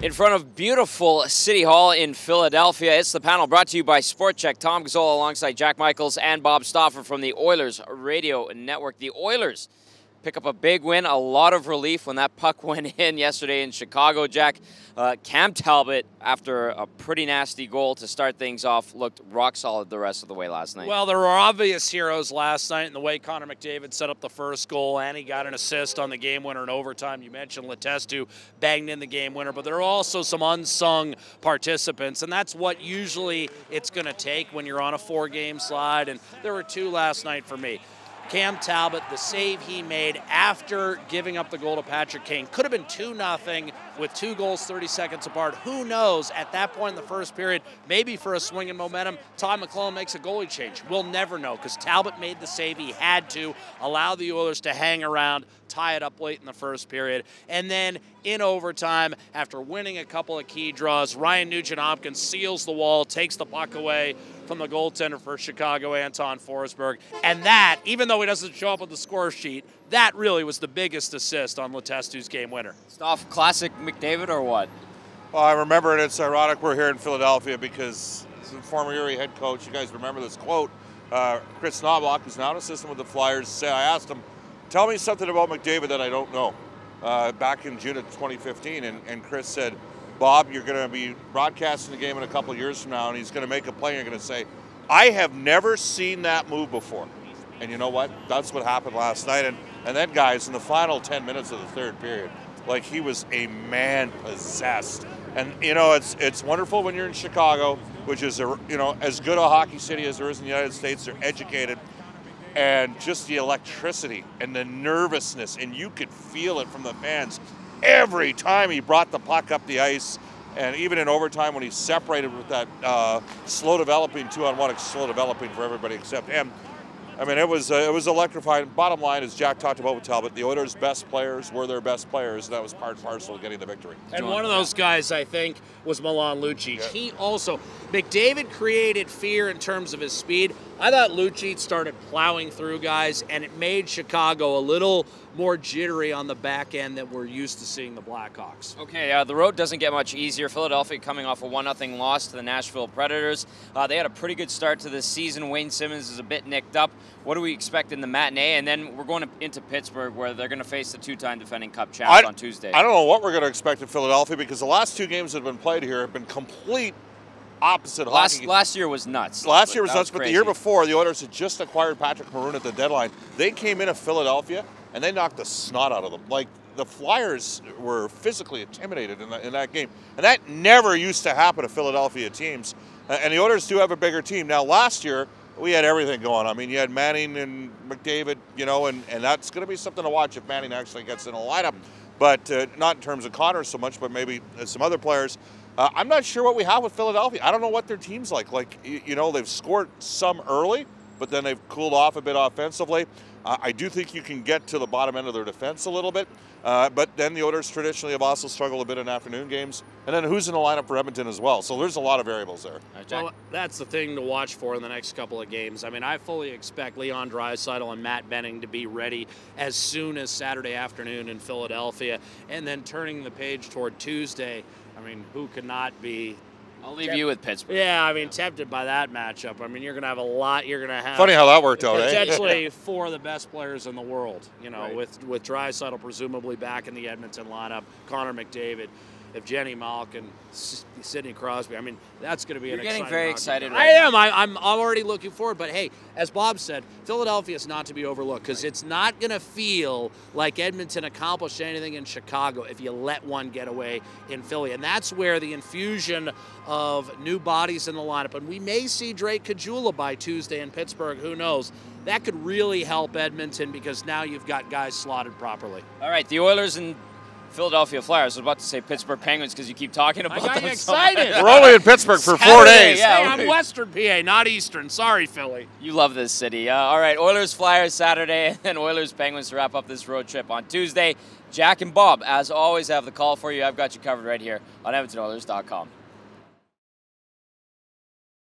In front of beautiful City Hall in Philadelphia, it's the panel brought to you by Sport Check. Tom Gazzola alongside Jack Michaels and Bob Stauffer from the Oilers Radio Network. The Oilers pick up a big win, a lot of relief when that puck went in yesterday in Chicago, Jack. Cam Talbot, after a pretty nasty goal to start things off, looked rock solid the rest of the way last night. Well, there were obvious heroes last night in the way Connor McDavid set up the first goal, and he got an assist on the game winner in overtime. You mentioned Letestu banged in the game winner, but there are also some unsung participants, and that's what usually it's going to take when you're on a four-game slide, and there were two last night for me. Cam Talbot, the save he made after giving up the goal to Patrick Kane. Could have been 2-0 with 2 goals 30 seconds apart. Who knows? At that point in the first period, maybe for a swing in momentum, Todd McLellan makes a goalie change. We'll never know because Talbot made the save he had to, allow the Oilers to hang around, tie it up late in the first period. And then in overtime, after winning a couple of key draws, Ryan Nugent-Hopkins seals the wall, takes the puck away from the goaltender for Chicago, Anton Forsberg. And that, even though he doesn't show up on the score sheet, that really was the biggest assist on Letestu's game winner. Stauf, classic McDavid or what? Well, I remember, and it's ironic we're here in Philadelphia because the former Erie head coach, you guys remember this quote, Chris Knobloch, who's now an assistant with the Flyers, I asked him, tell me something about McDavid that I don't know, back in June of 2015, and Chris said, Bob, you're going to be broadcasting the game in a couple of years from now, and he's going to make a play, and you're going to say, I have never seen that move before. And you know what? That's what happened last night. And then, guys, in the final 10 minutes of the third period, like, he was a man possessed. And, you know, it's wonderful when you're in Chicago, which is, as good a hockey city as there is in the United States. They're educated. And just the electricity and the nervousness, and you could feel it from the fans every time he brought the puck up the ice. And even in overtime when he separated with that slow developing 2-on-1, slow developing for everybody except him. I mean, it was electrifying. Bottom line, as Jack talked about with Talbot, the Oilers' best players were their best players, and that was part and parcel of getting the victory. And one of those guys, I think, was Milan Lucic. Yeah. He also, McDavid created fear in terms of his speed. I thought Lucic started plowing through guys, and it made Chicago a little more jittery on the back end than we're used to seeing the Blackhawks. Okay, the road doesn't get much easier. Philadelphia coming off a 1-0 loss to the Nashville Predators. They had a pretty good start to this season. Wayne Simmons is a bit nicked up. What do we expect in the matinee? And then we're going into Pittsburgh, where they're going to face the 2-time defending Cup champs on Tuesday. I don't know what we're going to expect in Philadelphia because the last 2 games that have been played here have been complete opposite hockey. Last year was nuts. Last year was nuts, but the year before, the Oilers had just acquired Patrick Maroon at the deadline. They came into Philadelphia, and they knocked the snot out of them. Like, the Flyers were physically intimidated in that game. And that never used to happen to Philadelphia teams. And the Oilers do have a bigger team. Now, last year, we had everything going. I mean, you had Manning and McDavid, and that's going to be something to watch if Manning actually gets in a lineup. But not in terms of Connor so much, but maybe some other players. I'm not sure what we have with Philadelphia. I don't know what their team's like. Like, they've scored some early, but then they've cooled off a bit offensively. I do think you can get to the bottom end of their defense a little bit. But then the Oilers traditionally have also struggled a bit in afternoon games. And then who's in the lineup for Edmonton as well. So there's a lot of variables there. Well, that's the thing to watch for in the next couple of games. I mean, I fully expect Leon Draisaitl and Matt Benning to be ready as soon as Saturday afternoon in Philadelphia. And then turning the page toward Tuesday, I mean, who could not be? I'll leave you with Pittsburgh. Yeah, I mean, tempted by that matchup. I mean, you're going to have a lot. You're going to have. Funny how that worked out, potentially 4 of the best players in the world, right. with Draisaitl presumably back in the Edmonton lineup, Connor McDavid, Evgeny Malkin, Sidney Crosby. I mean, that's going to be an exciting. You're getting very excited right I am. I'm already looking forward. But, hey, as Bob said, Philadelphia is not to be overlooked because it's not going to feel like Edmonton accomplished anything in Chicago if you let one get away in Philly. And that's where the infusion of new bodies in the lineup, and we may see Drake Gazzola by Tuesday in Pittsburgh. Who knows? That could really help Edmonton because now you've got guys slotted properly. All right, the Oilers and Philadelphia Flyers. I was about to say Pittsburgh Penguins because you keep talking about them. I got excited. We're only in Pittsburgh for 4 days. Yeah, hey, I'm Western PA, not Eastern. Sorry, Philly. You love this city. All right, Oilers Flyers Saturday, and then Oilers Penguins to wrap up this road trip on Tuesday. Jack and Bob, as always, have the call for you. I've got you covered right here on EdmontonOilers.com.